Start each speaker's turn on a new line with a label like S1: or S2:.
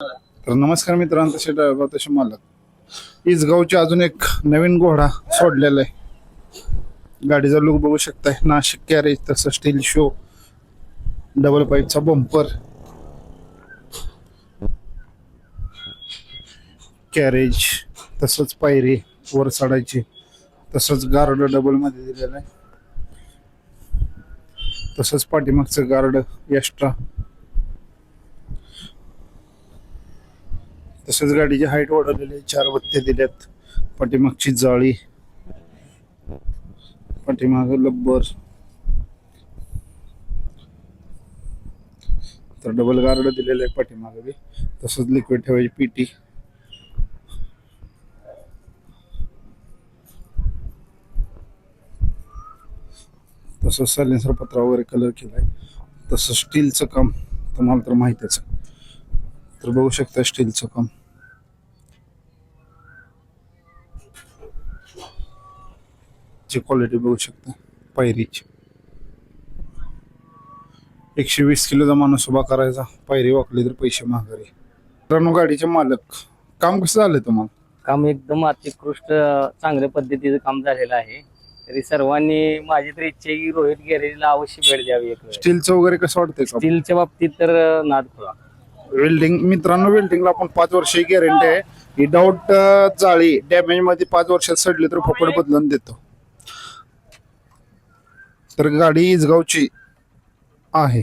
S1: तर नमस्कार मित्रांनो, तसे ड्रायव्हर तसे मालक इसगावचे अजून एक नवीन घोडा सोडलेला आहे. गाडीचा लुक बघू शकताय. नाशिक कॅरेज, तसं स्टील शो, डबल पाईपचा बंपर, कॅरेज, तसंच पायरी वर चढायची, तसंच गार्ड डबल मध्ये दिलेलं आहे, तसंच पाठीमागचं गार्ड एक्स्ट्रा, तसंच गाडीची हाईट वाढवलेली आहे. 4 बत्त्या दिल्यात, पाठीमागची जाळी, पाठीमाग लब्बर, तर डबल गार्ड दिलेलं आहे पाठीमागे बी. तसंच लिक्विड ठेवायची पीटी, तसंच सायलेन्सर पत्रा वगैरे कलर केलाय. तसं स्टीलचं काम तुम्हाला तर माहितीच आहे. तर बघू शकता स्टीलचं काम, ची क्वालिटी बघू शकता. पायरीची 120 किलोचा माणूस उभा करायचा, पायरी वाकली तर पैसे माघारी. मित्रांनो, गाडीचे मालक, काम कसं झालंय तुम्हाला?
S2: काम एकदम अतिकृष्ट चांगल्या पद्धतीचं काम झालेलं आहे. तरी सर्वांनी, माझी तर इच्छा आहे की रोहित गॅरेजला अवश्य भेट द्यावी. एक वेळ
S1: स्टीलचं वगैरे कसं वाटतंय का?
S2: स्टीलच्या बाबतीत तर नाद खुळा.
S1: वेल्डिंग मित्रांनो, वेल्डिंगला आपण 5 वर्षाची गॅरंटी आहे. विदाउट जाळी डॅमेज मध्ये 5 वर्षात सडली तर फुकट बदलून देतो. तर गाडी इसगावची आहे.